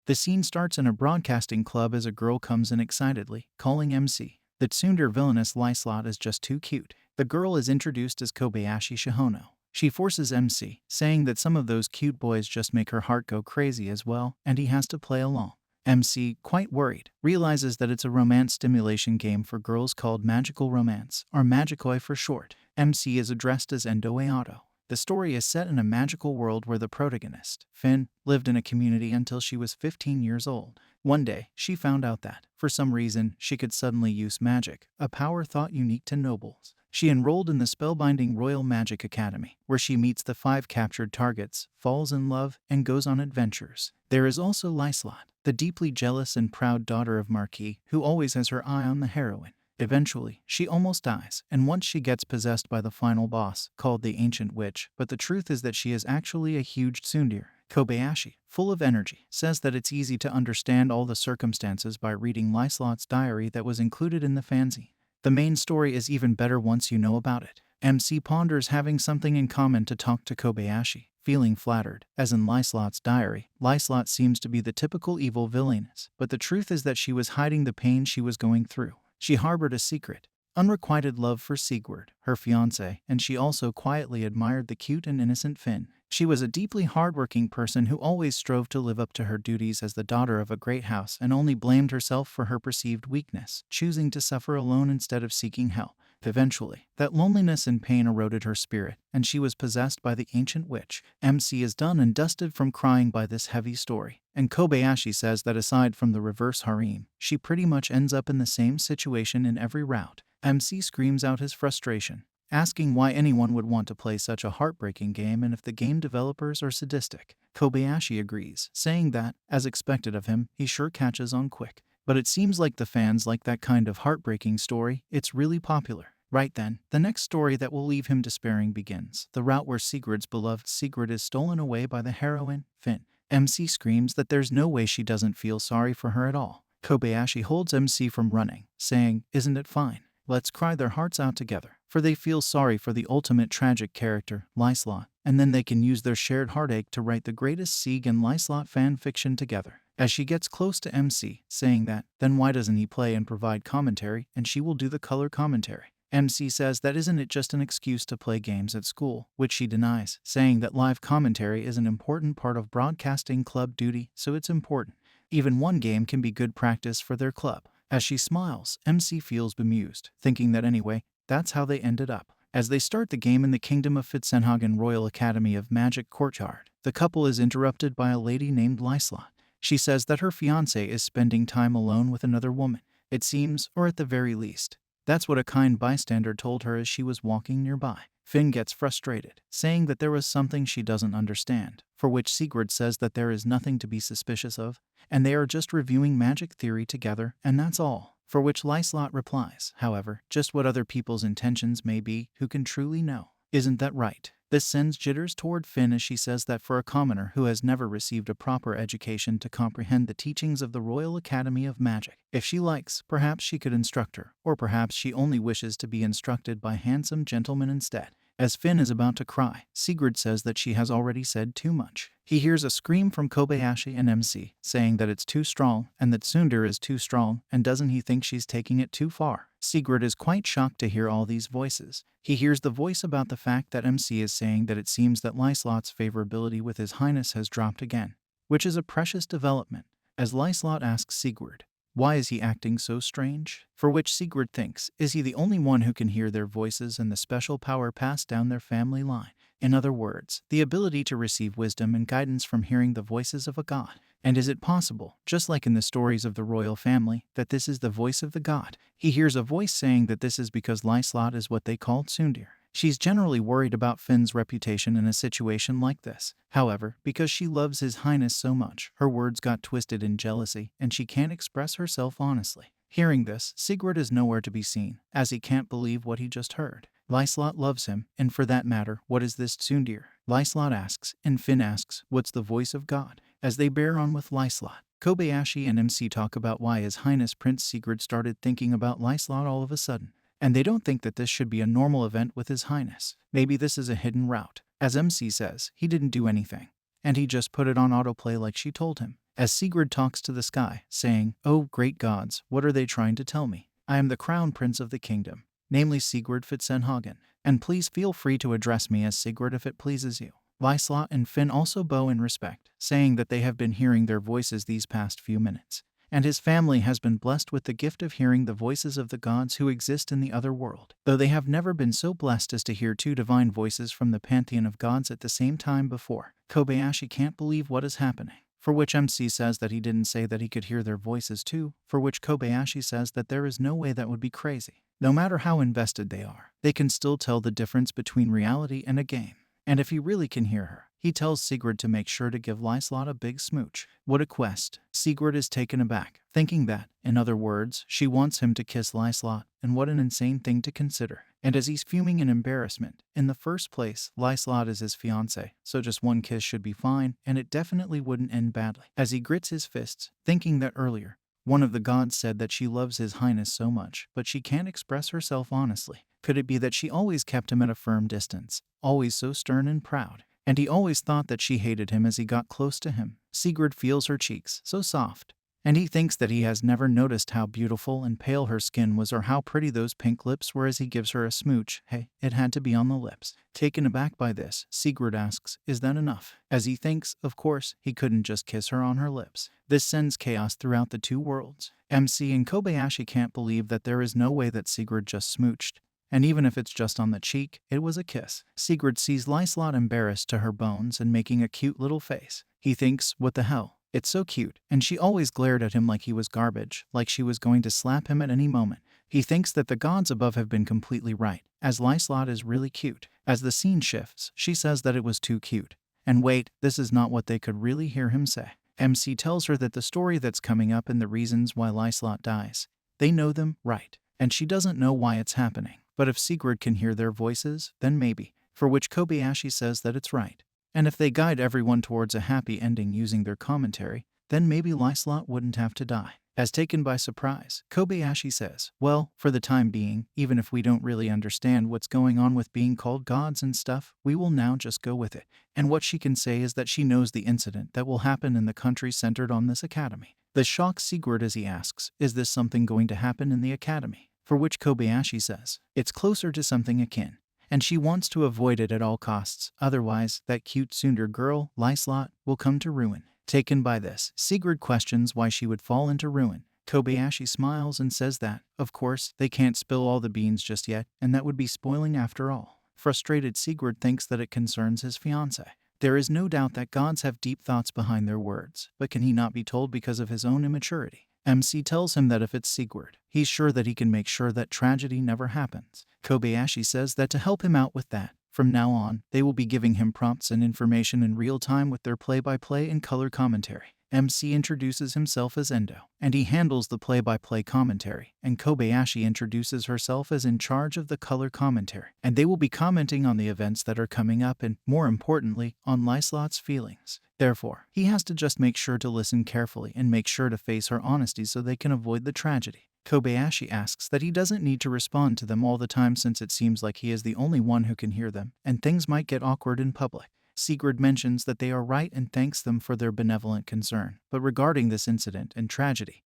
The scene starts in a broadcasting club as a girl comes in excitedly, calling MC. The tsundere villainous Lyslot is just too cute. The girl is introduced as Kobayashi Shihono. She forces MC, saying that some of those cute boys just make her heart go crazy as well, and he has to play along. MC, quite worried, realizes that it's a romance stimulation game for girls called Magical Romance, or Magikoi for short. MC is addressed as Endo Aoto. The story is set in a magical world where the protagonist, Finn, lived in a community until she was 15 years old. One day, she found out that, for some reason, she could suddenly use magic, a power thought unique to nobles. She enrolled in the spellbinding Royal Magic Academy, where she meets the 5 captured targets, falls in love, and goes on adventures. There is also Lyslot, the deeply jealous and proud daughter of Marquis, who always has her eye on the heroine. Eventually, she almost dies, and once she gets possessed by the final boss, called the Ancient Witch, but the truth is that she is actually a huge tsundere. Kobayashi, full of energy, says that it's easy to understand all the circumstances by reading Lyslot's diary that was included in the fanzine. The main story is even better once you know about it. MC ponders having something in common to talk to Kobayashi, feeling flattered. As in Lyslot's diary, Lyslot seems to be the typical evil villainess, but the truth is that she was hiding the pain she was going through. She harbored a secret, unrequited love for Sigurd, her fiancé, and she also quietly admired the cute and innocent Finn. She was a deeply hardworking person who always strove to live up to her duties as the daughter of a great house and only blamed herself for her perceived weakness, choosing to suffer alone instead of seeking help. Eventually, that loneliness and pain eroded her spirit, and she was possessed by the Ancient Witch. MC is done and dusted from crying by this heavy story, and Kobayashi says that aside from the reverse harem, she pretty much ends up in the same situation in every route. MC screams out his frustration, asking why anyone would want to play such a heartbreaking game and if the game developers are sadistic. Kobayashi agrees, saying that, as expected of him, he sure catches on quick. But it seems like the fans like that kind of heartbreaking story. It's really popular. Right then, the next story that will leave him despairing begins. The route where Sigurd's beloved Sigurd is stolen away by the heroine, Finn. MC screams that there's no way she doesn't feel sorry for her at all. Kobayashi holds MC from running, saying, "Isn't it fine? Let's cry their hearts out together." For they feel sorry for the ultimate tragic character, Lyslot, and then they can use their shared heartache to write the greatest Sieg and Lyslot fan fiction together. As she gets close to MC, saying that, then why doesn't he play and provide commentary, and she will do the color commentary. MC says that isn't it just an excuse to play games at school, which she denies, saying that live commentary is an important part of broadcasting club duty, so it's important. Even one game can be good practice for their club. As she smiles, MC feels bemused, thinking that anyway, that's how they ended up. As they start the game in the Kingdom of Fitzenhagen Royal Academy of Magic Courtyard, the couple is interrupted by a lady named Lyslot. She says that her fiancé is spending time alone with another woman. It seems, or at the very least, that's what a kind bystander told her as she was walking nearby. Finn gets frustrated, saying that there was something she doesn't understand, for which Sigurd says that there is nothing to be suspicious of, and they are just reviewing magic theory together, and that's all. For which Lyslot replies, however, just what other people's intentions may be, who can truly know. Isn't that right? This sends jitters toward Finn as she says that for a commoner who has never received a proper education to comprehend the teachings of the Royal Academy of Magic, if she likes, perhaps she could instruct her, or perhaps she only wishes to be instructed by handsome gentlemen instead. As Finn is about to cry, Sigurd says that she has already said too much. He hears a scream from Kobayashi and MC, saying that it's too strong, and that tsundere is too strong, and doesn't he think she's taking it too far? Sigurd is quite shocked to hear all these voices. He hears the voice about the fact that MC is saying that it seems that Lyslot's favorability with His Highness has dropped again, which is a precious development. As Lyslot asks Sigurd, why is he acting so strange? For which Sigurd thinks, is he the only one who can hear their voices and the special power passed down their family line? In other words, the ability to receive wisdom and guidance from hearing the voices of a god. And is it possible, just like in the stories of the royal family, that this is the voice of the god? He hears a voice saying that this is because Lyslot is what they call tsundere. She's generally worried about Finn's reputation in a situation like this. However, because she loves His Highness so much, her words got twisted in jealousy, and she can't express herself honestly. Hearing this, Sigurd is nowhere to be seen, as he can't believe what he just heard. Lyslot loves him, and for that matter, what is this tsundere? Lyslot asks, and Finn asks, what's the voice of God? As they bear on with Lyslot, Kobayashi and MC talk about why His Highness Prince Sigurd started thinking about Lyslot all of a sudden. And they don't think that this should be a normal event with His Highness. Maybe this is a hidden route. As MC says, he didn't do anything. and he just put it on autoplay like she told him. As Sigurd talks to the sky, saying, "Oh, great gods, what are they trying to tell me? I am the crown prince of the kingdom, namely Sigurd Fitzenhagen, and please feel free to address me as Sigurd if it pleases you." Lyslot and Finn also bow in respect, saying that they have been hearing their voices these past few minutes, and his family has been blessed with the gift of hearing the voices of the gods who exist in the other world, though they have never been so blessed as to hear two divine voices from the pantheon of gods at the same time before. Kobayashi can't believe what is happening, for which MC says that he didn't say that he could hear their voices too, for which Kobayashi says that there is no way that would be crazy. No matter how invested they are, they can still tell the difference between reality and a game. And if he really can hear her, he tells Sigurd to make sure to give Lyslot a big smooch. What a quest. Sigurd is taken aback, thinking that, in other words, she wants him to kiss Lyslot, and what an insane thing to consider. And as he's fuming in embarrassment, in the first place, Lyslot is his fiancée, so just one kiss should be fine, and it definitely wouldn't end badly. As he grits his fists, thinking that earlier, one of the gods said that she loves his highness so much, but she can't express herself honestly. Could it be that she always kept him at a firm distance, always so stern and proud, and he always thought that she hated him as he got close to him? Sigurd feels her cheeks, so soft, and he thinks that he has never noticed how beautiful and pale her skin was or how pretty those pink lips were as he gives her a smooch. Hey, it had to be on the lips. Taken aback by this, Sigurd asks, "Is that enough?" As he thinks, of course, he couldn't just kiss her on her lips. This sends chaos throughout the two worlds. MC and Kobayashi can't believe that there is no way that Sigurd just smooched. And even if it's just on the cheek, it was a kiss. Sigurd sees Lyslot embarrassed to her bones and making a cute little face. He thinks, what the hell? It's so cute. And she always glared at him like he was garbage, like she was going to slap him at any moment. He thinks that the gods above have been completely right, as Lyslot is really cute. As the scene shifts, she says that it was too cute. And wait, this is not what they could really hear him say. MC tells her that the story that's coming up and the reasons why Lyslot dies, they know them, right? And she doesn't know why it's happening. But if Sigurd can hear their voices, then maybe. For which Kobayashi says that it's right. And if they guide everyone towards a happy ending using their commentary, then maybe Lyslot wouldn't have to die. As taken by surprise, Kobayashi says, well, for the time being, even if we don't really understand what's going on with being called gods and stuff, we will now just go with it. And what she can say is that she knows the incident that will happen in the country centered on this academy. This shocks Sigurd as he asks, is this something going to happen in the academy? For which Kobayashi says, it's closer to something akin, and she wants to avoid it at all costs, otherwise, that cute tsundere girl, Lyslot, will come to ruin. Taken by this, Sigurd questions why she would fall into ruin. Kobayashi smiles and says that, of course, they can't spill all the beans just yet, and that would be spoiling after all. Frustrated, Sigurd thinks that it concerns his fiancée. There is no doubt that gods have deep thoughts behind their words, but can he not be told because of his own immaturity? MC tells him that if it's Sigurd, he's sure that he can make sure that tragedy never happens. Kobayashi says that to help him out with that, from now on, they will be giving him prompts and information in real time with their play-by-play and color commentary. MC introduces himself as Endo, and he handles the play-by-play commentary, and Kobayashi introduces herself as in charge of the color commentary, and they will be commenting on the events that are coming up and, more importantly, on Lyslot's feelings. Therefore, he has to just make sure to listen carefully and make sure to face her honesty so they can avoid the tragedy. Kobayashi asks that he doesn't need to respond to them all the time since it seems like he is the only one who can hear them, and things might get awkward in public. Sigurd mentions that they are right and thanks them for their benevolent concern, but regarding this incident and tragedy,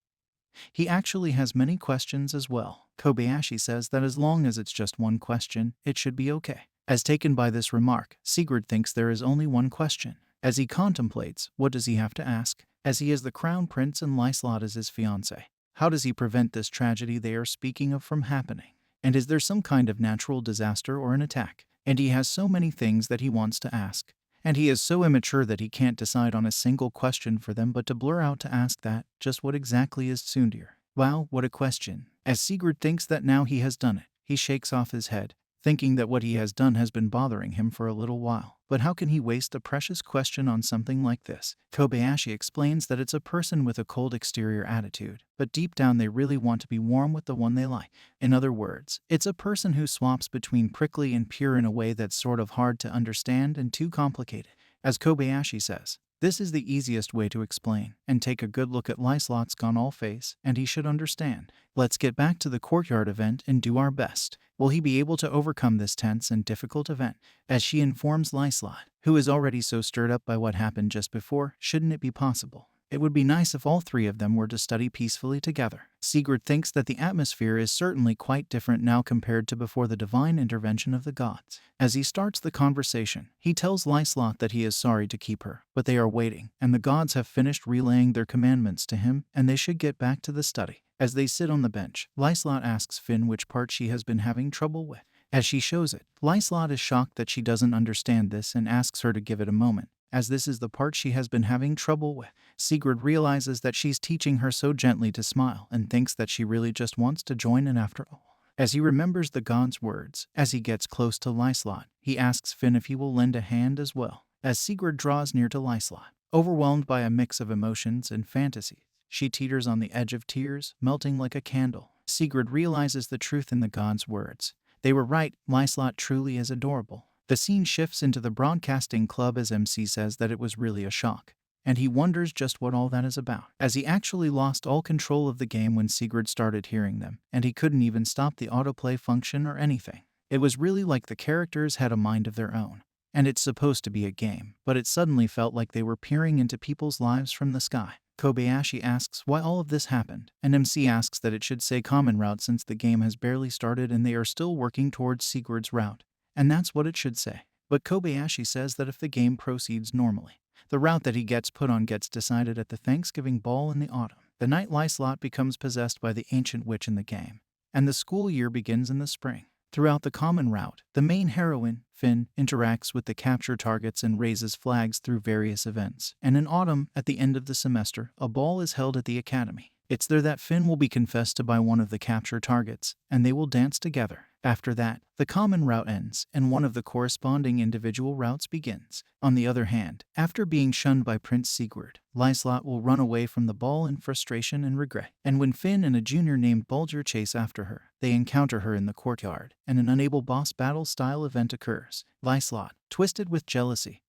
he actually has many questions as well. Kobayashi says that as long as it's just one question, it should be okay. As taken by this remark, Sigurd thinks there is only one question. As he contemplates, what does he have to ask? As he is the crown prince and Lyslot is his fiancée, how does he prevent this tragedy they are speaking of from happening? And is there some kind of natural disaster or an attack? And he has so many things that he wants to ask. And he is so immature that he can't decide on a single question for them but to blur out to ask that, just what exactly is tsundere? Wow, what a question. As Sigurd thinks that now he has done it, he shakes off his head, thinking that what he has done has been bothering him for a little while. But how can he waste a precious question on something like this? Kobayashi explains that it's a person with a cold exterior attitude, but deep down they really want to be warm with the one they like. In other words, it's a person who swaps between prickly and pure in a way that's sort of hard to understand and too complicated. As Kobayashi says, this is the easiest way to explain, and take a good look at Lyslot's gone all face, and he should understand. Let's get back to the courtyard event and do our best. Will he be able to overcome this tense and difficult event? As she informs Lyslot, who is already so stirred up by what happened just before, shouldn't it be possible? It would be nice if all three of them were to study peacefully together. Sigurd thinks that the atmosphere is certainly quite different now compared to before the divine intervention of the gods. As he starts the conversation, he tells Lyslot that he is sorry to keep her, but they are waiting, and the gods have finished relaying their commandments to him, and they should get back to the study. As they sit on the bench, Lyslot asks Finn which part she has been having trouble with. As she shows it, Lyslot is shocked that she doesn't understand this and asks her to give it a moment, as this is the part she has been having trouble with. Sigurd realizes that she's teaching her so gently to smile and thinks that she really just wants to join in after all. As he remembers the god's words, as he gets close to Lyslot, he asks Finn if he will lend a hand as well. As Sigurd draws near to Lyslot, overwhelmed by a mix of emotions and fantasies, she teeters on the edge of tears, melting like a candle. Sigurd realizes the truth in the god's words. They were right, Lyslot truly is adorable. The scene shifts into the broadcasting club as MC says that it was really a shock, and he wonders just what all that is about, as he actually lost all control of the game when Sigurd started hearing them, and he couldn't even stop the autoplay function or anything. It was really like the characters had a mind of their own, and it's supposed to be a game, but it suddenly felt like they were peering into people's lives from the sky. Kobayashi asks why all of this happened, and MC asks that it should say common route since the game has barely started and they are still working towards Sigurd's route, and that's what it should say. But Kobayashi says that if the game proceeds normally, the route that he gets put on gets decided at the Thanksgiving ball in the autumn. The night Lyslot becomes possessed by the ancient witch in the game, and the school year begins in the spring. Throughout the common route, the main heroine, Finn, interacts with the capture targets and raises flags through various events. And in autumn, at the end of the semester, a ball is held at the academy. It's there that Finn will be confessed to by one of the capture targets, and they will dance together. After that, the common route ends, and one of the corresponding individual routes begins. On the other hand, after being shunned by Prince Sigurd, Lyslot will run away from the ball in frustration and regret. And when Finn and a junior named Bulger chase after her, they encounter her in the courtyard, and an unable boss battle-style event occurs. Lyslot, twisted with jealousy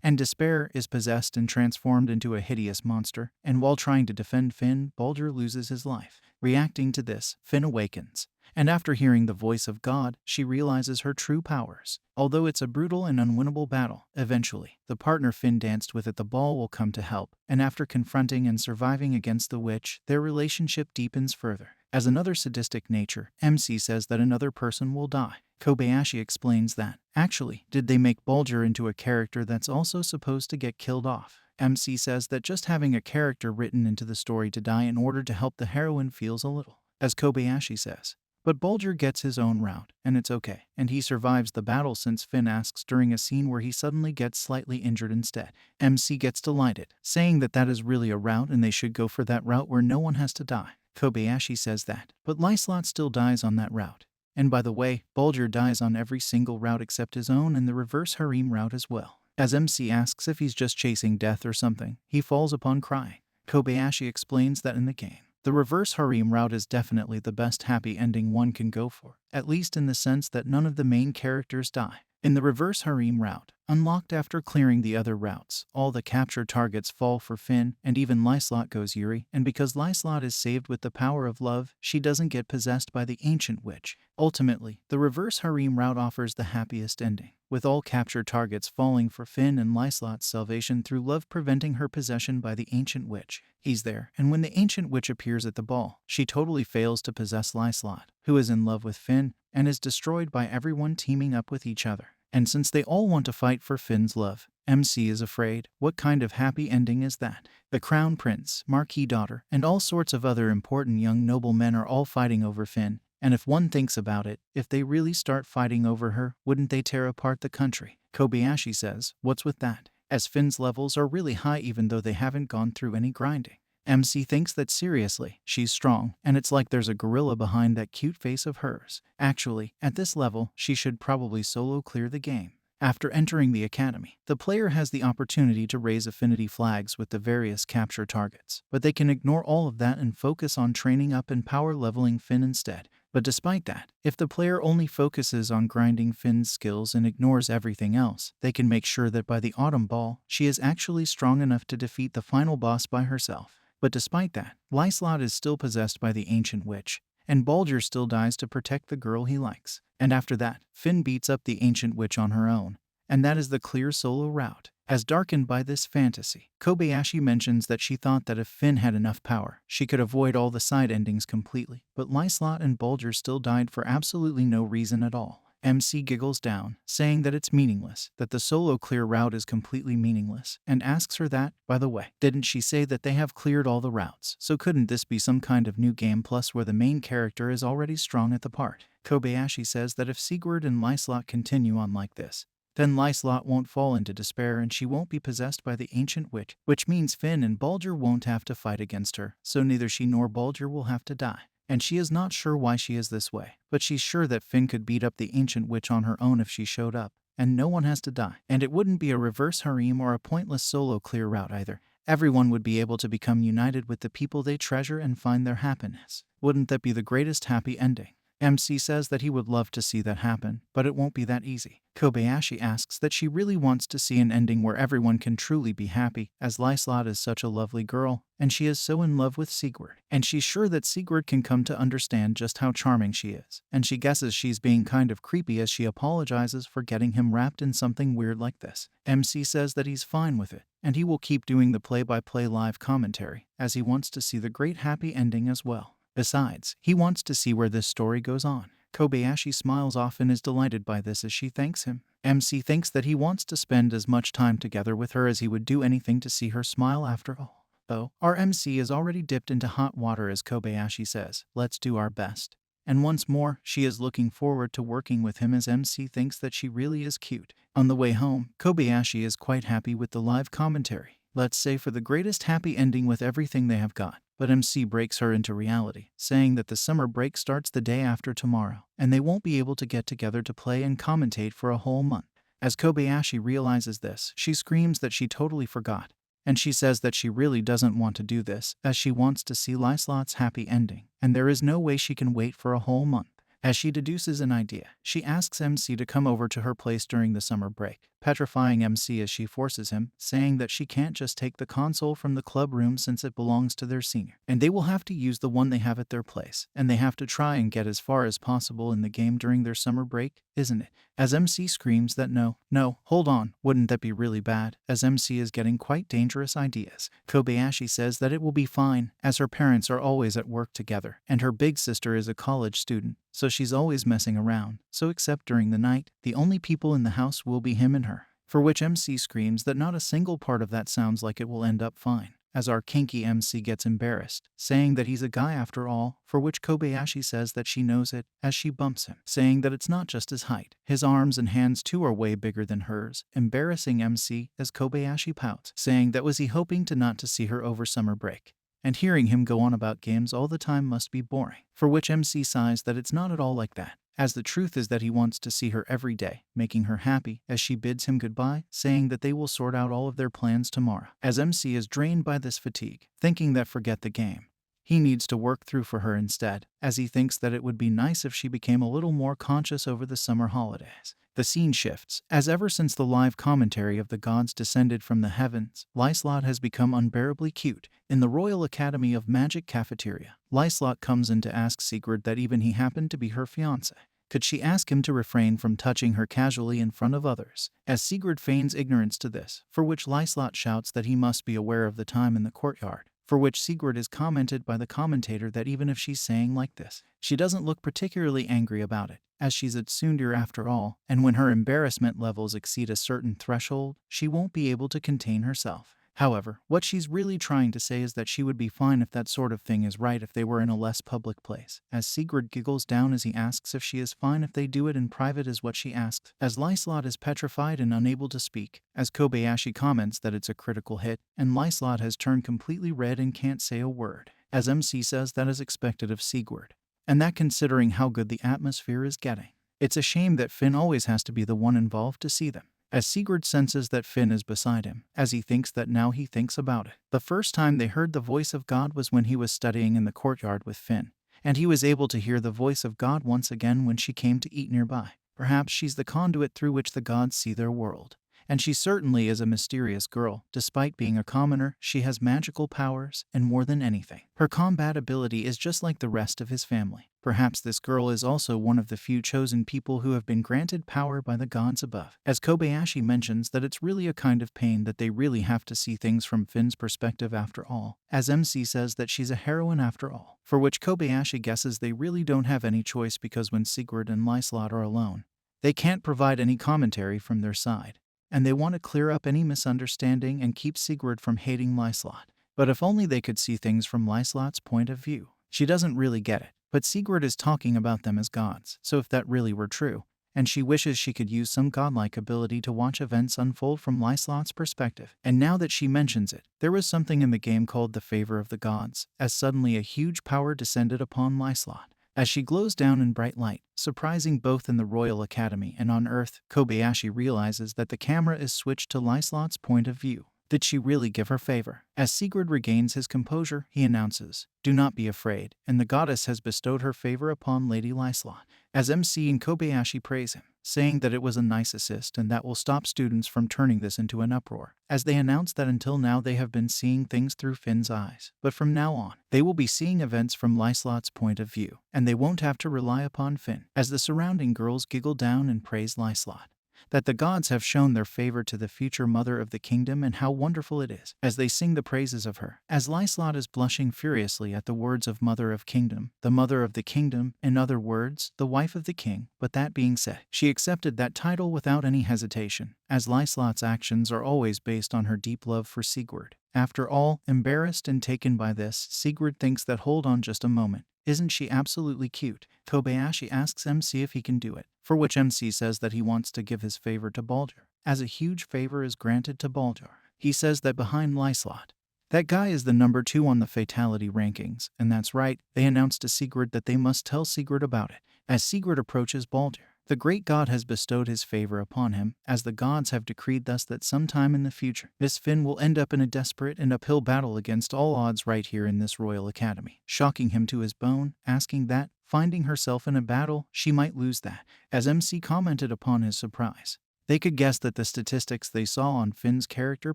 and despair, is possessed and transformed into a hideous monster, and while trying to defend Finn, Bulger loses his life. Reacting to this, Finn awakens, and after hearing the voice of God, she realizes her true powers. Although it's a brutal and unwinnable battle, eventually, the partner Finn danced with at the ball will come to help, and after confronting and surviving against the witch, their relationship deepens further. As another sadistic nature, MC says that another person will die. Kobayashi explains that, actually, did they make Bulger into a character that's also supposed to get killed off? MC says that just having a character written into the story to die in order to help the heroine feels a little. As Kobayashi says, but Bulger gets his own route, and it's okay, and he survives the battle since Finn asks during a scene where he suddenly gets slightly injured instead. MC gets delighted, saying that that is really a route and they should go for that route where no one has to die. Kobayashi says that, but Lyslot still dies on that route. And by the way, Bulger dies on every single route except his own and the reverse harem route as well. As MC asks if he's just chasing death or something, he falls upon crying. Kobayashi explains that in the game, the reverse harem route is definitely the best happy ending one can go for, at least in the sense that none of the main characters die. In the reverse harem route, unlocked after clearing the other routes, all the capture targets fall for Finn, and even Lyslot goes Yuri, and because Lyslot is saved with the power of love, she doesn't get possessed by the ancient witch. Ultimately, the reverse harem route offers the happiest ending, with all capture targets falling for Finn and Lyslot's salvation through love preventing her possession by the ancient witch. He's there, and when the ancient witch appears at the ball, she totally fails to possess Lyslot, who is in love with Finn, and is destroyed by everyone teaming up with each other. And since they all want to fight for Finn's love, MC is afraid. What kind of happy ending is that? The crown prince, marquis daughter, and all sorts of other important young noblemen are all fighting over Finn, and if one thinks about it, if they really start fighting over her, wouldn't they tear apart the country? Kobayashi says, what's with that? As Finn's levels are really high even though they haven't gone through any grinding. MC thinks that seriously, she's strong, and it's like there's a gorilla behind that cute face of hers. Actually, at this level, she should probably solo clear the game. After entering the academy, the player has the opportunity to raise affinity flags with the various capture targets, but they can ignore all of that and focus on training up and power leveling Finn instead. But despite that, if the player only focuses on grinding Finn's skills and ignores everything else, they can make sure that by the autumn ball, she is actually strong enough to defeat the final boss by herself. But despite that, Lyslot is still possessed by the ancient witch, and Baldur still dies to protect the girl he likes. And after that, Finn beats up the ancient witch on her own. And that is the clear solo route. As darkened by this fantasy, Kobayashi mentions that she thought that if Finn had enough power, she could avoid all the side endings completely, but Lyslot and Bulger still died for absolutely no reason at all. MC giggles down, saying that it's meaningless, that the solo clear route is completely meaningless, and asks her that, by the way, didn't she say that they have cleared all the routes, so couldn't this be some kind of new game plus where the main character is already strong at the part? Kobayashi says that if Sigurd and Lyslot continue on like this, then Lyslot won't fall into despair and she won't be possessed by the ancient witch, which means Finn and Baldur won't have to fight against her, so neither she nor Baldur will have to die. And she is not sure why she is this way, but she's sure that Finn could beat up the ancient witch on her own if she showed up, and no one has to die. And it wouldn't be a reverse harem or a pointless solo clear route either. Everyone would be able to become united with the people they treasure and find their happiness. Wouldn't that be the greatest happy ending? MC says that he would love to see that happen, but it won't be that easy. Kobayashi asks that she really wants to see an ending where everyone can truly be happy, as Lyslot is such a lovely girl, and she is so in love with Sigurd. And she's sure that Sigurd can come to understand just how charming she is, and she guesses she's being kind of creepy as she apologizes for getting him wrapped in something weird like this. MC says that he's fine with it, and he will keep doing the play-by-play live commentary, as he wants to see the great happy ending as well. Besides, he wants to see where this story goes on. Kobayashi smiles off and is delighted by this as she thanks him. MC thinks that he wants to spend as much time together with her as he would do anything to see her smile after all. Though, our MC is already dipped into hot water as Kobayashi says, let's do our best. And once more, she is looking forward to working with him as MC thinks that she really is cute. On the way home, Kobayashi is quite happy with the live commentary. Let's say for the greatest happy ending with everything they have got. But MC breaks her into reality, saying that the summer break starts the day after tomorrow, and they won't be able to get together to play and commentate for a whole month. As Kobayashi realizes this, she screams that she totally forgot, and she says that she really doesn't want to do this, as she wants to see Lyslot's happy ending, and there is no way she can wait for a whole month. As she deduces an idea, she asks MC to come over to her place during the summer break, petrifying MC as she forces him, saying that she can't just take the console from the club room since it belongs to their senior, and they will have to use the one they have at their place, and they have to try and get as far as possible in the game during their summer break, isn't it? As MC screams that no, hold on, wouldn't that be really bad, as MC is getting quite dangerous ideas. Kobayashi says that it will be fine, as her parents are always at work together, and her big sister is a college student, so she's always messing around, so except during the night, the only people in the house will be him and her. For which MC screams that not a single part of that sounds like it will end up fine, as our kinky MC gets embarrassed, saying that he's a guy after all, for which Kobayashi says that she knows it, as she bumps him, saying that it's not just his height, his arms and hands too are way bigger than hers, embarrassing MC as Kobayashi pouts, saying that was he hoping to not to see her over summer break. And hearing him go on about games all the time must be boring, for which MC sighs that it's not at all like that, as the truth is that he wants to see her every day, making her happy as she bids him goodbye, saying that they will sort out all of their plans tomorrow. As MC is drained by this fatigue, thinking that forget the game, he needs to work through for her instead, as he thinks that it would be nice if she became a little more conscious over the summer holidays. The scene shifts, as ever since the live commentary of the gods descended from the heavens, Lyslot has become unbearably cute. In the Royal Academy of Magic cafeteria, Lyslot comes in to ask Sigurd that even he happened to be her fiancé. Could she ask him to refrain from touching her casually in front of others, as Sigurd feigns ignorance to this, for which Lyslot shouts that he must be aware of the time in the courtyard, for which Sigurd is commented by the commentator that even if she's saying like this, she doesn't look particularly angry about it, as she's at Sundir after all, and when her embarrassment levels exceed a certain threshold, she won't be able to contain herself. However, what she's really trying to say is that she would be fine if that sort of thing is right if they were in a less public place, as Sigurd giggles down as he asks if she is fine if they do it in private is what she asks, as Lyslot is petrified and unable to speak, as Kobayashi comments that it's a critical hit, and Lyslot has turned completely red and can't say a word, as MC says that is expected of Sigurd, and that considering how good the atmosphere is getting. It's a shame that Finn always has to be the one involved to see them, as Sigurd senses that Finn is beside him, as he thinks that now he thinks about it. The first time they heard the voice of God was when he was studying in the courtyard with Finn, and he was able to hear the voice of God once again when she came to eat nearby. Perhaps she's the conduit through which the gods see their world, And she certainly is a mysterious girl. Despite being a commoner, she has magical powers, and more than anything, her combat ability is just like the rest of his family. Perhaps this girl is also one of the few chosen people who have been granted power by the gods above. As Kobayashi mentions that it's really a kind of pain that they really have to see things from Finn's perspective after all, as MC says that she's a heroine after all, for which Kobayashi guesses they really don't have any choice because when Sigurd and Lyslot are alone, they can't provide any commentary from their side, and they want to clear up any misunderstanding and keep Sigurd from hating Lyslot. But if only they could see things from Lyslot's point of view. She doesn't really get it, but Sigurd is talking about them as gods, so if that really were true, and she wishes she could use some godlike ability to watch events unfold from Lyslot's perspective. And now that she mentions it, there was something in the game called the Favor of the Gods, as suddenly a huge power descended upon Lyslot, as she glows down in bright light, surprising both in the Royal Academy and on Earth. Kobayashi realizes that the camera is switched to Lyslot's point of view. Did she really give her favor? As Sigurd regains his composure, he announces, "Do not be afraid," and the goddess has bestowed her favor upon Lady Lyslot. As MC and Kobayashi praise him, saying that it was a nice assist and that will stop students from turning this into an uproar, as they announce that until now they have been seeing things through Finn's eyes, but from now on, they will be seeing events from Lyslot's point of view, and they won't have to rely upon Finn. As the surrounding girls giggle down and praise Lyslot, that the gods have shown their favor to the future mother of the kingdom and how wonderful it is, as they sing the praises of her, as Lyslot is blushing furiously at the words of mother of kingdom, the mother of the kingdom, in other words, the wife of the king. But that being said, she accepted that title without any hesitation, as Lyslot's actions are always based on her deep love for Sigurd. After all, embarrassed and taken by this, Sigurd thinks that hold on just a moment, isn't she absolutely cute? Kobayashi asks MC if he can do it, for which MC says that he wants to give his favor to Baldur, as a huge favor is granted to Baldur. He says that behind Lyslot, that guy is the number 2 on the fatality rankings, and that's right, they announce to Sigurd that they must tell Sigurd about it. As Sigurd approaches Baldur, the great god has bestowed his favor upon him, as the gods have decreed thus that sometime in the future, Miss Finn will end up in a desperate and uphill battle against all odds right here in this Royal Academy, shocking him to his bone, asking that, finding herself in a battle, she might lose that. As MC commented upon his surprise, they could guess that the statistics they saw on Finn's character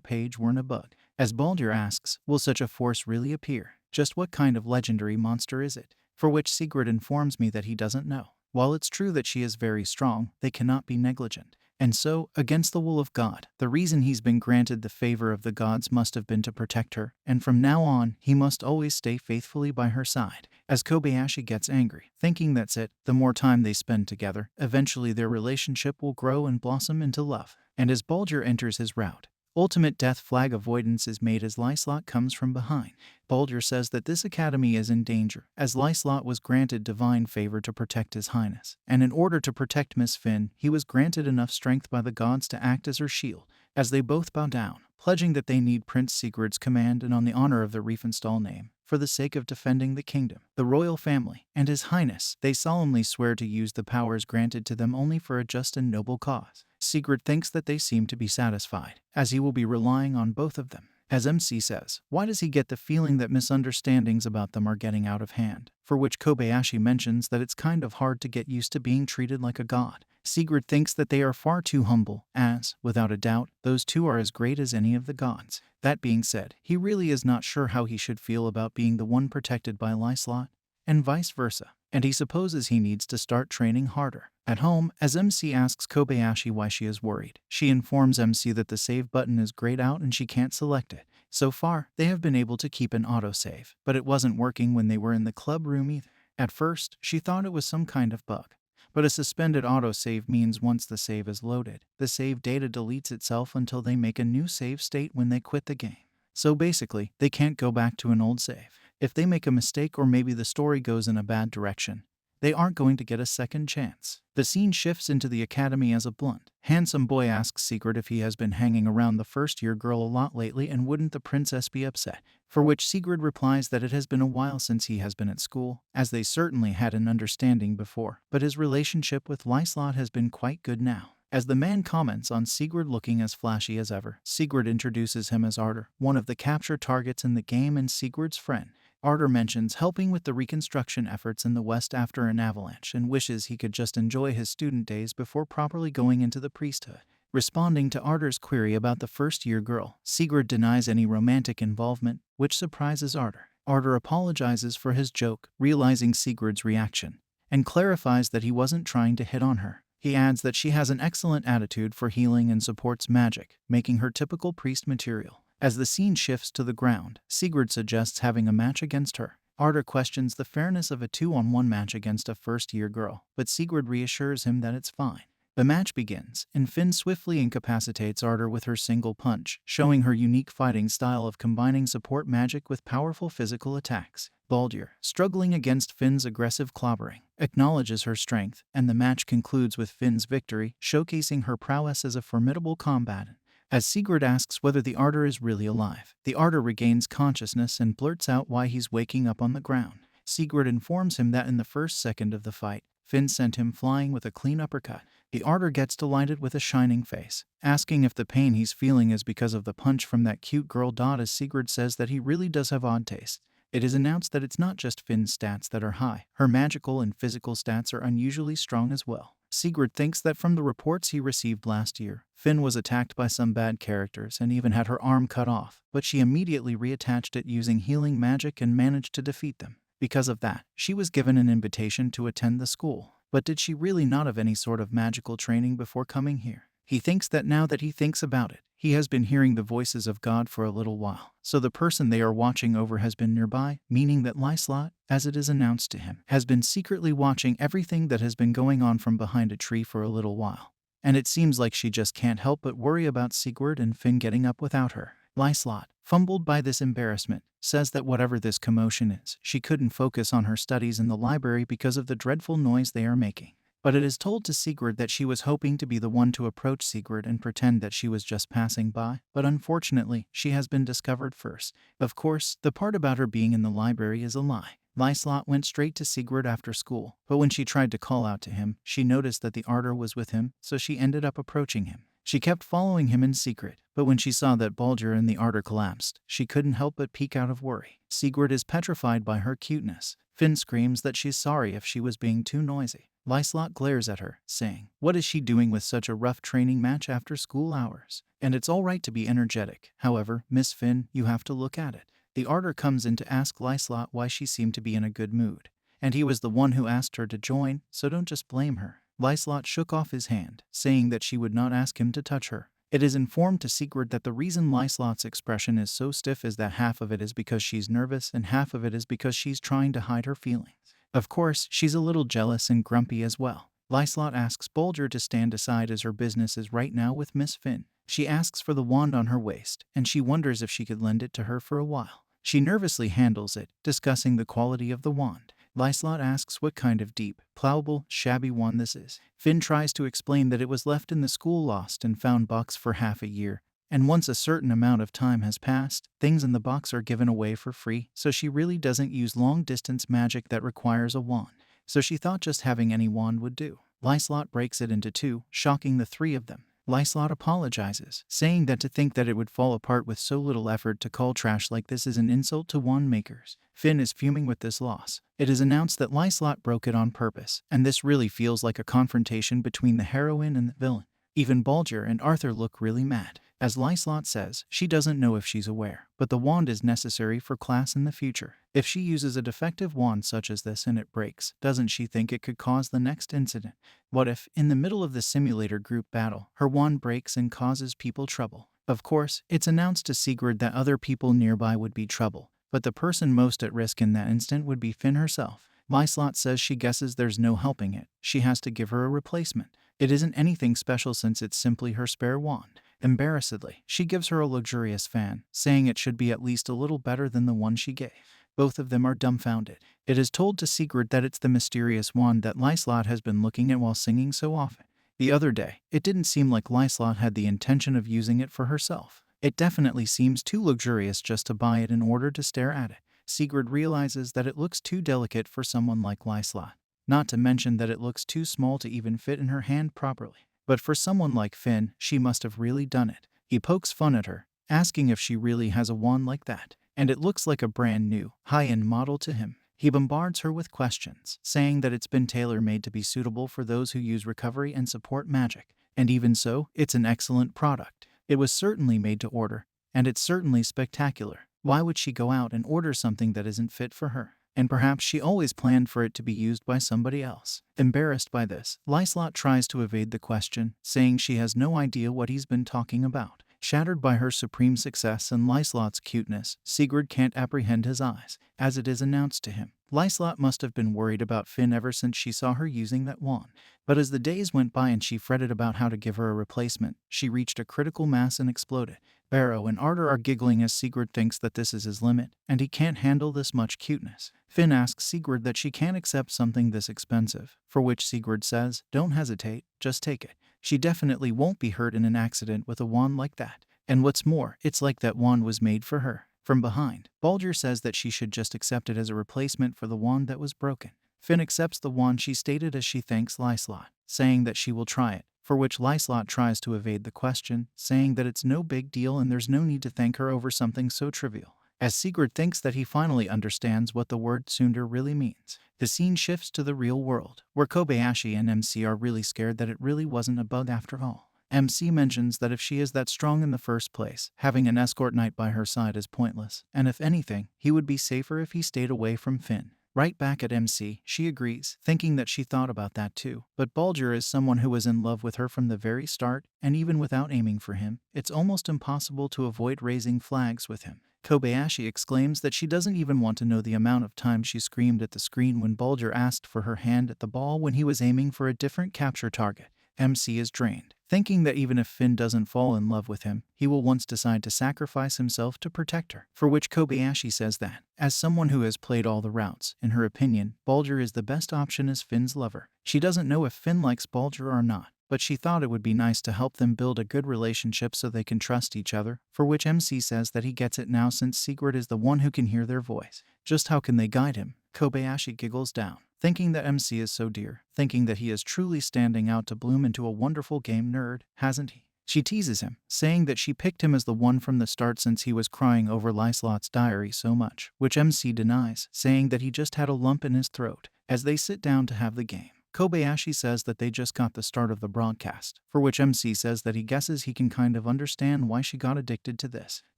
page weren't a bug. As Baldur asks, will such a force really appear? Just what kind of legendary monster is it? For which Sigurd informs me that he doesn't know. While it's true that she is very strong, they cannot be negligent. And so, against the will of God, the reason he's been granted the favor of the gods must have been to protect her, and from now on, he must always stay faithfully by her side. As Kobayashi gets angry, thinking that's it, the more time they spend together, eventually their relationship will grow and blossom into love. And as Baldur enters his route, ultimate death flag avoidance is made as Lyslot comes from behind. Baldur says that this academy is in danger, as Lyslot was granted divine favor to protect his highness, and in order to protect Miss Finn, he was granted enough strength by the gods to act as her shield. As they both bow down, pledging that they need Prince Sigurd's command and on the honor of the Riefenstahl name, for the sake of defending the kingdom, the royal family, and his highness, they solemnly swear to use the powers granted to them only for a just and noble cause. Sigurd thinks that they seem to be satisfied, as he will be relying on both of them. As MC says, why does he get the feeling that misunderstandings about them are getting out of hand? For which Kobayashi mentions that it's kind of hard to get used to being treated like a god. Sigurd thinks that they are far too humble, as, without a doubt, those two are as great as any of the gods. That being said, he really is not sure how he should feel about being the one protected by Lyslot, and vice versa, and he supposes he needs to start training harder. At home, as MC asks Kobayashi why she is worried, she informs MC that the save button is grayed out and she can't select it. So far, they have been able to keep an autosave, but it wasn't working when they were in the club room either. At first, she thought it was some kind of bug, but a suspended autosave means once the save is loaded, the save data deletes itself until they make a new save state when they quit the game. So basically, they can't go back to an old save. If they make a mistake or maybe the story goes in a bad direction, they aren't going to get a second chance. The scene shifts into the academy as a blunt, handsome boy asks Sigurd if he has been hanging around the first-year girl a lot lately and wouldn't the princess be upset, for which Sigurd replies that it has been a while since he has been at school, as they certainly had an understanding before, but his relationship with Lyslot has been quite good now. As the man comments on Sigurd looking as flashy as ever, Sigurd introduces him as Ardor, one of the capture targets in the game and Sigurd's friend. Ardor mentions helping with the reconstruction efforts in the West after an avalanche and wishes he could just enjoy his student days before properly going into the priesthood. Responding to Arthur's query about the first-year girl, Sigurd denies any romantic involvement, which surprises Arthur. Arthur apologizes for his joke, realizing Sigurd's reaction, and clarifies that he wasn't trying to hit on her. He adds that she has an excellent attitude for healing and supports magic, making her typical priest material. As the scene shifts to the ground, Sigurd suggests having a match against her. Arthur questions the fairness of a 2-on-1 match against a first-year girl, but Sigurd reassures him that it's fine. The match begins, and Finn swiftly incapacitates Arthur with her single punch, showing her unique fighting style of combining support magic with powerful physical attacks. Baldur, struggling against Finn's aggressive clobbering, acknowledges her strength, and the match concludes with Finn's victory, showcasing her prowess as a formidable combatant. As Sigurd asks whether the Arthur is really alive, the Arthur regains consciousness and blurts out why he's waking up on the ground. Sigurd informs him that in the first second of the fight, Finn sent him flying with a clean uppercut. The Arthur gets delighted with a shining face, asking if the pain he's feeling is because of the punch from that cute girl. As Sigurd says that he really does have odd taste. It is announced that it's not just Finn's stats that are high, her magical and physical stats are unusually strong as well. Sigurd thinks that from the reports he received last year, Finn was attacked by some bad characters and even had her arm cut off, but she immediately reattached it using healing magic and managed to defeat them. Because of that, she was given an invitation to attend the school. But did she really not have any sort of magical training before coming here? He thinks that now that he thinks about it, he has been hearing the voices of God for a little while, so the person they are watching over has been nearby, meaning that Lyslot, as it is announced to him, has been secretly watching everything that has been going on from behind a tree for a little while. And it seems like she just can't help but worry about Sigurd and Finn getting up without her. Lyslot, fumbled by this embarrassment, says that whatever this commotion is, she couldn't focus on her studies in the library because of the dreadful noise they are making. But it is told to Sigurd that she was hoping to be the one to approach Sigurd and pretend that she was just passing by, but unfortunately, she has been discovered first. Of course, the part about her being in the library is a lie. Lyslot went straight to Sigurd after school, but when she tried to call out to him, she noticed that the Arthur was with him, so she ended up approaching him. She kept following him in secret, but when she saw that Baldur and the Arthur collapsed, she couldn't help but peek out of worry. Sigurd is petrified by her cuteness. Finn screams that she's sorry if she was being too noisy. Lyslot glares at her, saying, "What is she doing with such a rough training match after school hours? And it's all right to be energetic. However, Miss Finn, you have to look at it." The Arthur comes in to ask Lyslot why she seemed to be in a good mood, and he was the one who asked her to join, so don't just blame her. Lyslot shook off his hand, saying that she would not ask him to touch her. It is informed to Sigurd that the reason Lyslot's expression is so stiff is that half of it is because she's nervous and half of it is because she's trying to hide her feelings. Of course, she's a little jealous and grumpy as well. Lyslot asks Baldur to stand aside as her business is right now with Miss Finn. She asks for the wand on her waist, and she wonders if she could lend it to her for a while. She nervously handles it, discussing the quality of the wand. Lyslot asks what kind of deep, plowable, shabby wand this is. Finn tries to explain that it was left in the school lost and found box for half a year, and once a certain amount of time has passed, things in the box are given away for free, so she really doesn't use long-distance magic that requires a wand. So she thought just having any wand would do. Lyslot breaks it into two, shocking the three of them. Lyslot apologizes, saying that to think that it would fall apart with so little effort to call trash like this is an insult to wand makers. Finn is fuming with this loss. It is announced that Lyslot broke it on purpose, and this really feels like a confrontation between the heroine and the villain. Even Baldur and Arthur look really mad. As Lyslot says, she doesn't know if she's aware, but the wand is necessary for class in the future. If she uses a defective wand such as this and it breaks, doesn't she think it could cause the next incident? What if, in the middle of the simulator group battle, her wand breaks and causes people trouble? Of course, it's announced to Sigurd that other people nearby would be trouble, but the person most at risk in that instant would be Finn herself. Lyslot says she guesses there's no helping it. She has to give her a replacement. It isn't anything special since it's simply her spare wand. Embarrassedly, she gives her a luxurious fan, saying it should be at least a little better than the one she gave. Both of them are dumbfounded. It is told to Sigurd that it's the mysterious wand that Lyslot has been looking at while singing so often. The other day, it didn't seem like Lyslot had the intention of using it for herself. It definitely seems too luxurious just to buy it in order to stare at it. Sigurd realizes that it looks too delicate for someone like Lyslot, not to mention that it looks too small to even fit in her hand properly. But for someone like Finn, she must have really done it. He pokes fun at her, asking if she really has a wand like that, and it looks like a brand new, high-end model to him. He bombards her with questions, saying that it's been tailor-made to be suitable for those who use recovery and support magic. And even so, it's an excellent product. It was certainly made to order, and it's certainly spectacular. Why would she go out and order something that isn't fit for her? And perhaps she always planned for it to be used by somebody else. Embarrassed by this, Lyslot tries to evade the question, saying she has no idea what he's been talking about. Shattered by her supreme success and Lyslot's cuteness, Sigurd can't apprehend his eyes, as it is announced to him. Lyslot must have been worried about Finn ever since she saw her using that wand. But as the days went by and she fretted about how to give her a replacement, she reached a critical mass and exploded. Barrow and Arter are giggling as Sigurd thinks that this is his limit, and he can't handle this much cuteness. Finn asks Sigurd that she can't accept something this expensive, for which Sigurd says, "Don't hesitate, just take it. She definitely won't be hurt in an accident with a wand like that. And what's more, it's like that wand was made for her." From behind, Baldur says that she should just accept it as a replacement for the wand that was broken. Finn accepts the wand she stated as she thanks Lyslot, saying that she will try it, for which Lyslot tries to evade the question, saying that it's no big deal and there's no need to thank her over something so trivial. As Sigurd thinks that he finally understands what the word tsundere really means, the scene shifts to the real world, where Kobayashi and MC are really scared that it really wasn't a bug after all. MC mentions that if she is that strong in the first place, having an escort knight by her side is pointless, and if anything, he would be safer if he stayed away from Finn. Right back at MC, she agrees, thinking that she thought about that too. But Baldur is someone who was in love with her from the very start, and even without aiming for him, it's almost impossible to avoid raising flags with him. Kobayashi exclaims that she doesn't even want to know the amount of time she screamed at the screen when Baldur asked for her hand at the ball when he was aiming for a different capture target. MC is drained, thinking that even if Finn doesn't fall in love with him, he will once decide to sacrifice himself to protect her, for which Kobayashi says that, as someone who has played all the routes, in her opinion, Baldur is the best option as Finn's lover. She doesn't know if Finn likes Baldur or not, but she thought it would be nice to help them build a good relationship so they can trust each other, for which MC says that he gets it now since Sigurd is the one who can hear their voice. Just how can they guide him? Kobayashi giggles down, thinking that MC is so dear, thinking that he is truly standing out to bloom into a wonderful game nerd, hasn't he? She teases him, saying that she picked him as the one from the start since he was crying over Lyslot's diary so much, which MC denies, saying that he just had a lump in his throat. As they sit down to have the game, Kobayashi says that they just got the start of the broadcast, for which MC says that he guesses he can kind of understand why she got addicted to this.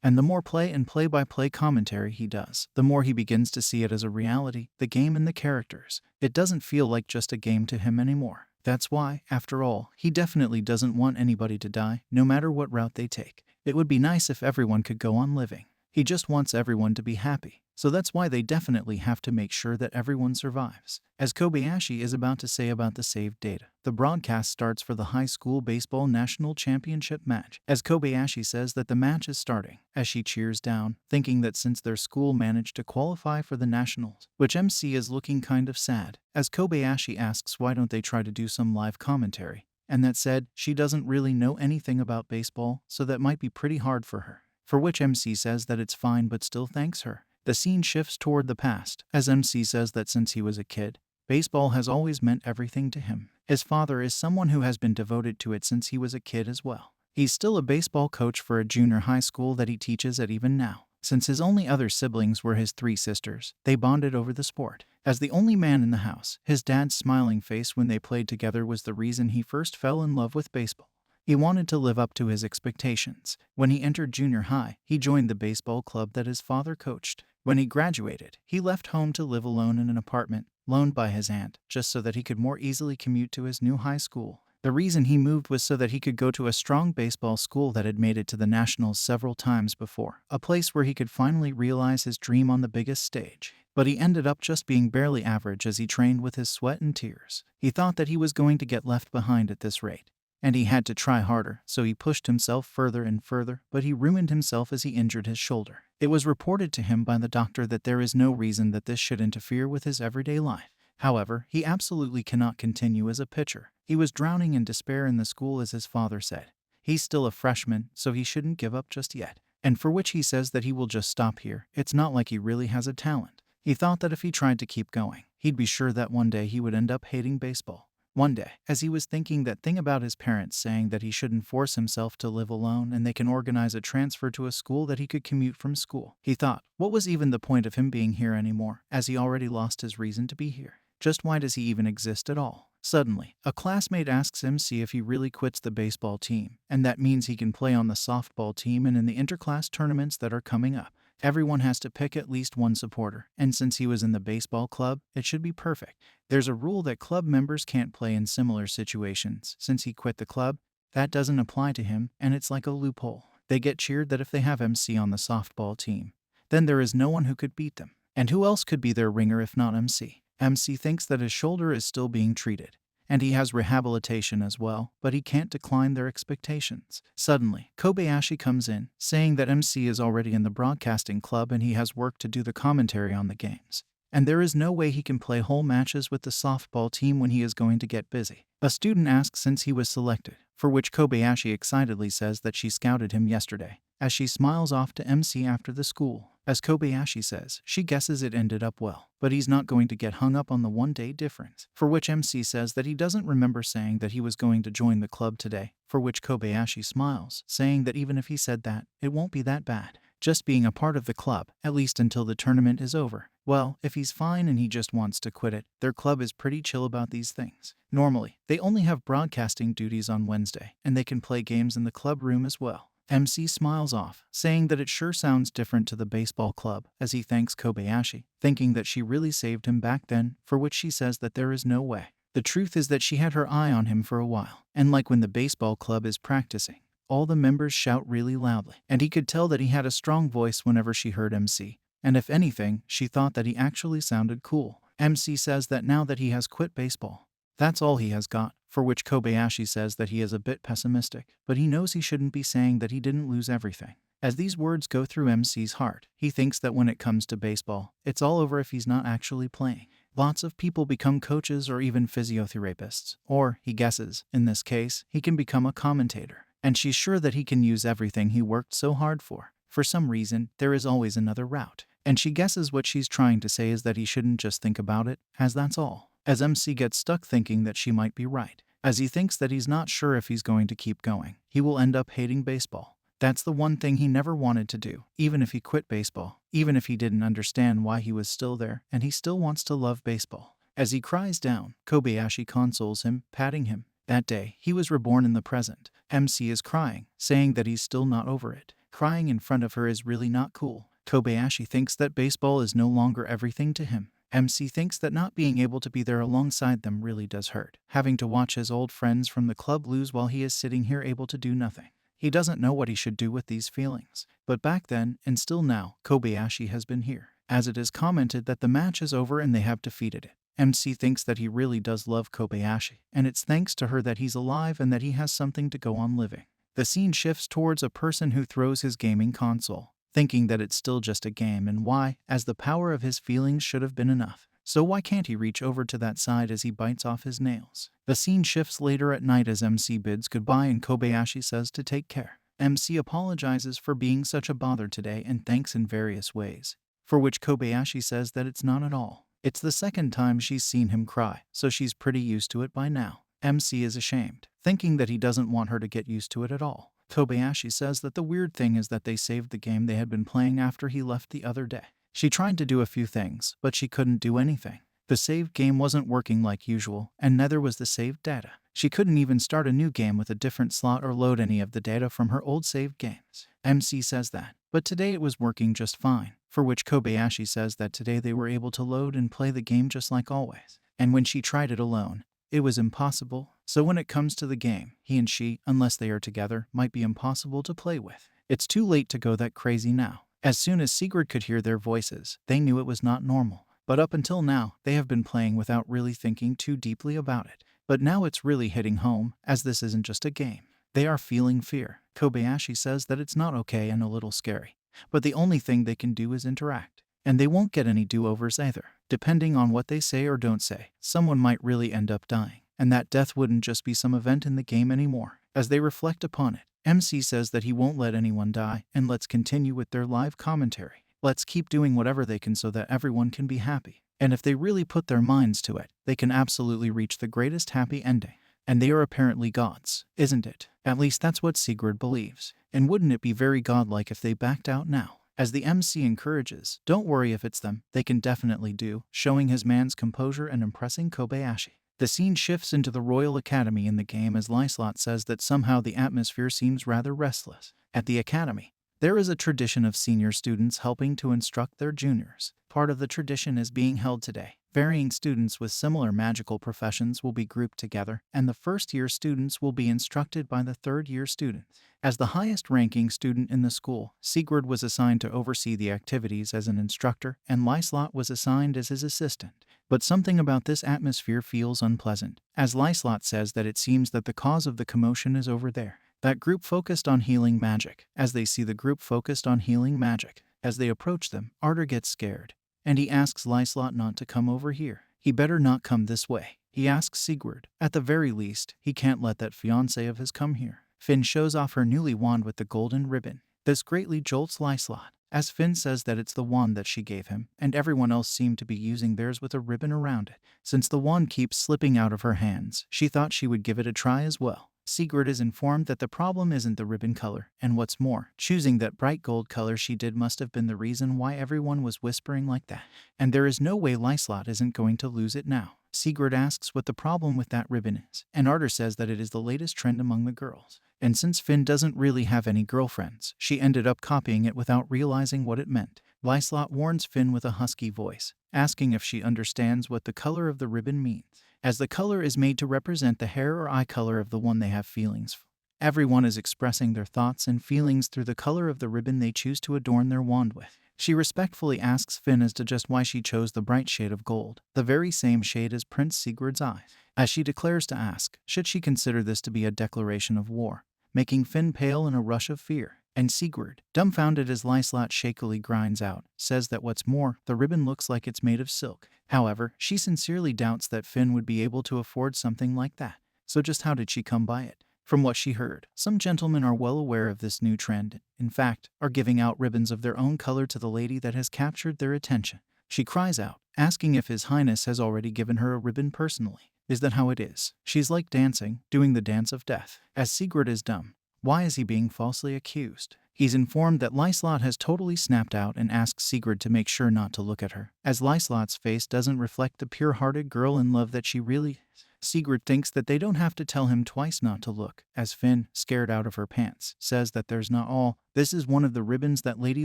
And the more play and play-by-play commentary he does, the more he begins to see it as a reality, the game and the characters. It doesn't feel like just a game to him anymore. That's why, after all, he definitely doesn't want anybody to die, no matter what route they take. It would be nice if everyone could go on living. He just wants everyone to be happy. So that's why they definitely have to make sure that everyone survives. As Kobayashi is about to say about the saved data, the broadcast starts for the high school baseball national championship match. As Kobayashi says that the match is starting, as she cheers down, thinking that since their school managed to qualify for the nationals, which MC is looking kind of sad, as Kobayashi asks why don't they try to do some live commentary, and that said, she doesn't really know anything about baseball, so that might be pretty hard for her. For which MC says that it's fine but still thanks her. The scene shifts toward the past, as MC says that since he was a kid, baseball has always meant everything to him. His father is someone who has been devoted to it since he was a kid as well. He's still a baseball coach for a junior high school that he teaches at even now. Since his only other siblings were his 3 sisters, they bonded over the sport. As the only man in the house, his dad's smiling face when they played together was the reason he first fell in love with baseball. He wanted to live up to his expectations. When he entered junior high, he joined the baseball club that his father coached. When he graduated, he left home to live alone in an apartment, loaned by his aunt, just so that he could more easily commute to his new high school. The reason he moved was so that he could go to a strong baseball school that had made it to the nationals several times before, a place where he could finally realize his dream on the biggest stage. But he ended up just being barely average as he trained with his sweat and tears. He thought that he was going to get left behind at this rate, and he had to try harder, so he pushed himself further and further, but he ruined himself as he injured his shoulder. It was reported to him by the doctor that there is no reason that this should interfere with his everyday life. However, he absolutely cannot continue as a pitcher. He was drowning in despair in the school as his father said. He's still a freshman, so he shouldn't give up just yet. And for which he says that he will just stop here. It's not like he really has a talent. He thought that if he tried to keep going, he'd be sure that one day he would end up hating baseball. One day, as he was thinking that thing about his parents saying that he shouldn't force himself to live alone and they can organize a transfer to a school that he could commute from school, he thought, what was even the point of him being here anymore, as he already lost his reason to be here? Just why does he even exist at all? Suddenly, a classmate asks MC if he really quits the baseball team, and that means he can play on the softball team and in the interclass tournaments that are coming up. Everyone has to pick at least one supporter, and since he was in the baseball club, it should be perfect. There's a rule that club members can't play in similar situations. Since he quit the club, that doesn't apply to him, and it's like a loophole. They get cheered that if they have MC on the softball team, then there is no one who could beat them. And who else could be their ringer if not MC? MC thinks that his shoulder is still being treated, and he has rehabilitation as well, but he can't decline their expectations. Suddenly, Kobayashi comes in, saying that MC is already in the broadcasting club and he has work to do the commentary on the games. And there is no way he can play whole matches with the softball team when he is going to get busy. A student asks since he was selected, for which Kobayashi excitedly says that she scouted him yesterday, as she smiles off to MC after the school. As Kobayashi says, she guesses it ended up well, but he's not going to get hung up on the one-day difference, for which MC says that he doesn't remember saying that he was going to join the club today, for which Kobayashi smiles, saying that even if he said that, it won't be that bad, just being a part of the club, at least until the tournament is over. Well, if he's fine and he just wants to quit it, their club is pretty chill about these things. Normally, they only have broadcasting duties on Wednesday, and they can play games in the club room as well. MC smiles off, saying that it sure sounds different to the baseball club, as he thanks Kobayashi, thinking that she really saved him back then, for which she says that there is no way. The truth is that she had her eye on him for a while, and like when the baseball club is practicing, all the members shout really loudly, and he could tell that he had a strong voice whenever she heard MC, and if anything, she thought that he actually sounded cool. MC says that now that he has quit baseball, that's all he has got, for which Kobayashi says that he is a bit pessimistic, but he knows he shouldn't be saying that he didn't lose everything. As these words go through MC's heart, he thinks that when it comes to baseball, it's all over if he's not actually playing. Lots of people become coaches or even physiotherapists, or, he guesses, in this case, he can become a commentator. And she's sure that he can use everything he worked so hard for. For some reason, there is always another route. And she guesses what she's trying to say is that he shouldn't just think about it, as that's all. As MC gets stuck thinking that she might be right. As he thinks that he's not sure if he's going to keep going, he will end up hating baseball. That's the one thing he never wanted to do, even if he quit baseball, even if he didn't understand why he was still there, and he still wants to love baseball. As he cries down, Kobayashi consoles him, patting him. That day, he was reborn in the present. MC is crying, saying that he's still not over it. Crying in front of her is really not cool. Kobayashi thinks that baseball is no longer everything to him. MC thinks that not being able to be there alongside them really does hurt, having to watch his old friends from the club lose while he is sitting here able to do nothing. He doesn't know what he should do with these feelings. But back then, and still now, Kobayashi has been here, as it is commented that the match is over and they have defeated it. MC thinks that he really does love Kobayashi, and it's thanks to her that he's alive and that he has something to go on living. The scene shifts towards a person who throws his gaming console, thinking that it's still just a game and why, as the power of his feelings should have been enough. So why can't he reach over to that side as he bites off his nails? The scene shifts later at night as MC bids goodbye and Kobayashi says to take care. MC apologizes for being such a bother today and thanks in various ways, for which Kobayashi says that it's not at all. It's the second time she's seen him cry, so she's pretty used to it by now. MC is ashamed, thinking that he doesn't want her to get used to it at all. Kobayashi says that the weird thing is that they saved the game they had been playing after he left the other day. She tried to do a few things, but she couldn't do anything. The saved game wasn't working like usual, and neither was the saved data. She couldn't even start a new game with a different slot or load any of the data from her old saved games. MC says that, but today it was working just fine, for which Kobayashi says that today they were able to load and play the game just like always. And when she tried it alone, it was impossible. So when it comes to the game, he and she, unless they are together, might be impossible to play with. It's too late to go that crazy now. As soon as Sigrid could hear their voices, they knew it was not normal. But up until now, they have been playing without really thinking too deeply about it. But now it's really hitting home, as this isn't just a game. They are feeling fear. Kobayashi says that it's not okay and a little scary. But the only thing they can do is interact. And they won't get any do-overs either. Depending on what they say or don't say, someone might really end up dying. And that death wouldn't just be some event in the game anymore. As they reflect upon it, MC says that he won't let anyone die, and let's continue with their live commentary. Let's keep doing whatever they can so that everyone can be happy. And if they really put their minds to it, they can absolutely reach the greatest happy ending. And they are apparently gods, isn't it? At least that's what Sigrid believes. And wouldn't it be very godlike if they backed out now? As the MC encourages, don't worry if it's them, they can definitely do, showing his man's composure and impressing Kobayashi. The scene shifts into the Royal Academy in the game as Lyslot says that somehow the atmosphere seems rather restless. At the academy, there is a tradition of senior students helping to instruct their juniors. Part of the tradition is being held today. Varying students with similar magical professions will be grouped together, and the first-year students will be instructed by the third-year students. As the highest-ranking student in the school, Sigurd was assigned to oversee the activities as an instructor, and Lyslot was assigned as his assistant. But something about this atmosphere feels unpleasant, as Lyslot says that it seems that the cause of the commotion is over there. That group focused on healing magic. As they see the group focused on healing magic, as they approach them, Arter gets scared, and he asks Lyslot not to come over here. He better not come this way. He asks Sigurd. At the very least, he can't let that fiancé of his come here. Finn shows off her newly wand with the golden ribbon. This greatly jolts Lyslot, as Finn says that it's the wand that she gave him, and everyone else seemed to be using theirs with a ribbon around it. Since the wand keeps slipping out of her hands, she thought she would give it a try as well. Sigurd is informed that the problem isn't the ribbon color, and what's more, choosing that bright gold color she did must have been the reason why everyone was whispering like that. And there is no way Lyslot isn't going to lose it now. Sigurd asks what the problem with that ribbon is, and Arter says that it is the latest trend among the girls. And since Finn doesn't really have any girlfriends, she ended up copying it without realizing what it meant. Lyslot warns Finn with a husky voice, asking if she understands what the color of the ribbon means, as the color is made to represent the hair or eye color of the one they have feelings for. Everyone is expressing their thoughts and feelings through the color of the ribbon they choose to adorn their wand with. She respectfully asks Finn as to just why she chose the bright shade of gold, the very same shade as Prince Sigurd's eyes, as she declares to ask, should she consider this to be a declaration of war, making Finn pale in a rush of fear. And Sigurd, dumbfounded as Lyslot shakily grinds out, says that what's more, the ribbon looks like it's made of silk. However, she sincerely doubts that Finn would be able to afford something like that. So just how did she come by it? From what she heard, some gentlemen are well aware of this new trend, in fact, are giving out ribbons of their own color to the lady that has captured their attention. She cries out, asking if His Highness has already given her a ribbon personally. Is that how it is? She's like dancing, doing the dance of death. As Sigurd is dumb, why is he being falsely accused? He's informed that Lyslot has totally snapped out and asks Sigurd to make sure not to look at her, as Lyslot's face doesn't reflect the pure-hearted girl in love that she really is. Sigurd thinks that they don't have to tell him twice not to look, as Finn, scared out of her pants, says that there's not all. This is one of the ribbons that Lady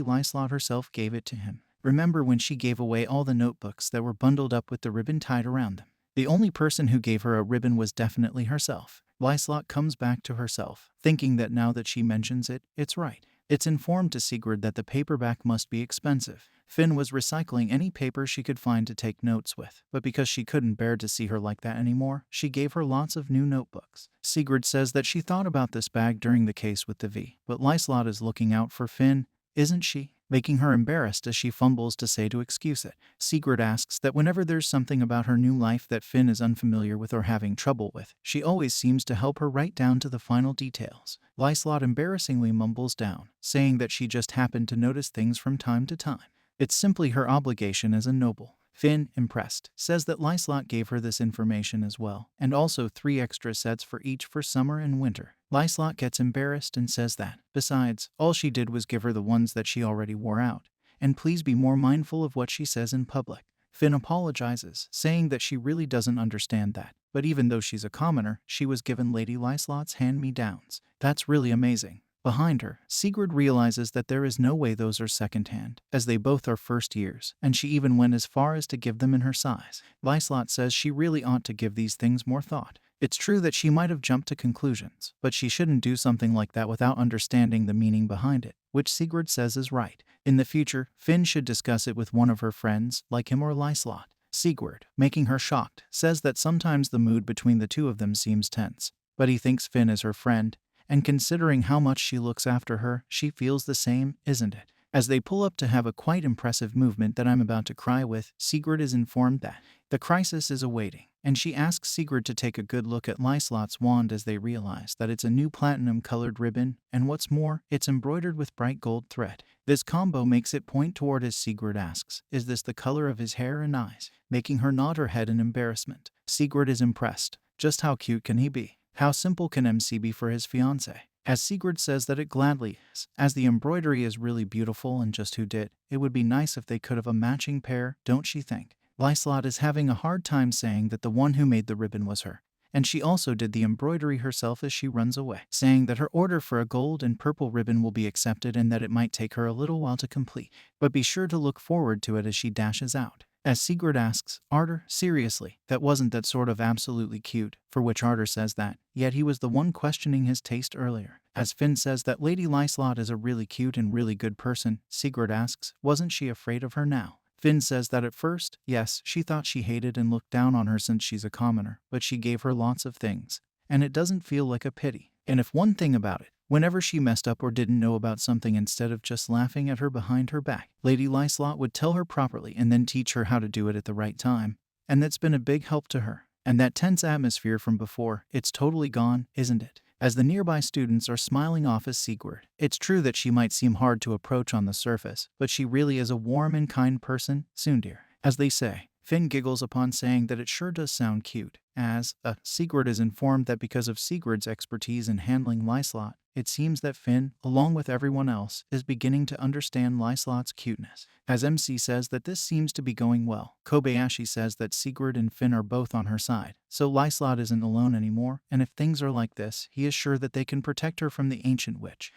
Lyslot herself gave it to him. Remember when she gave away all the notebooks that were bundled up with the ribbon tied around them? The only person who gave her a ribbon was definitely herself. Lyslot comes back to herself, thinking that now that she mentions it, it's right. It's informed to Sigurd that the paperback must be expensive. Finn was recycling any paper she could find to take notes with, but because she couldn't bear to see her like that anymore, she gave her lots of new notebooks. Sigurd says that she thought about this bag during the case with the V, but Lyslot is looking out for Finn, isn't she? Making her embarrassed as she fumbles to say to excuse it. Sigurd asks that whenever there's something about her new life that Finn is unfamiliar with or having trouble with, she always seems to help her right down to the final details. Lyslot embarrassingly mumbles down, saying that she just happened to notice things from time to time. It's simply her obligation as a noble. Finn, impressed, says that Lyslot gave her this information as well, and also 3 extra sets for each for summer and winter. Lyslot gets embarrassed and says that, besides, all she did was give her the ones that she already wore out, and please be more mindful of what she says in public. Finn apologizes, saying that she really doesn't understand that, but even though she's a commoner, she was given Lady Lyslot's hand-me-downs. That's really amazing. Behind her, Sigurd realizes that there is no way those are second-hand, as they both are first years, and she even went as far as to give them in her size. Lyslot says she really ought to give these things more thought. It's true that she might have jumped to conclusions, but she shouldn't do something like that without understanding the meaning behind it, which Sigurd says is right. In the future, Finn should discuss it with one of her friends, like him or Lyslot. Sigurd, making her shocked, says that sometimes the mood between the two of them seems tense, but he thinks Finn is her friend, and considering how much she looks after her, she feels the same, isn't it? As they pull up to have a quite impressive movement that I'm about to cry with, Sigurd is informed that the crisis is awaiting, and she asks Sigurd to take a good look at Lyslot's wand as they realize that it's a new platinum-colored ribbon, and what's more, it's embroidered with bright gold thread. This combo makes it point toward as Sigurd asks, is this the color of his hair and eyes? Making her nod her head in embarrassment. Sigurd is impressed. Just how cute can he be? How simple can MC be for his fiancé? As Sigurd says that it gladly is, as the embroidery is really beautiful and just who did. It would be nice if they could have a matching pair, don't she think? Lyslot is having a hard time saying that the one who made the ribbon was her. And she also did the embroidery herself as she runs away, saying that her order for a gold and purple ribbon will be accepted and that it might take her a little while to complete, but be sure to look forward to it as she dashes out. As Sigurd asks, Arter, seriously, that wasn't that sort of absolutely cute, for which Arter says that, yet he was the one questioning his taste earlier. As Finn says that Lady Lyslot is a really cute and really good person, Sigurd asks, wasn't she afraid of her now? Finn says that at first, yes, she thought she hated and looked down on her since she's a commoner, but she gave her lots of things. And it doesn't feel like a pity. And if one thing about it, whenever she messed up or didn't know about something, instead of just laughing at her behind her back, Lady Lyslot would tell her properly and then teach her how to do it at the right time. And that's been a big help to her. And that tense atmosphere from before, it's totally gone, isn't it? As the nearby students are smiling off as Sigurd, it's true that she might seem hard to approach on the surface, but she really is a warm and kind person, Sundir. As they say, Finn giggles upon saying that it sure does sound cute, as, Sigurd is informed that because of Sigurd's expertise in handling Lyslot, it seems that Finn, along with everyone else, is beginning to understand Lyslot's cuteness. As MC says that this seems to be going well, Kobayashi says that Sigurd and Finn are both on her side, so Lyslot isn't alone anymore, and if things are like this, he is sure that they can protect her from the ancient witch.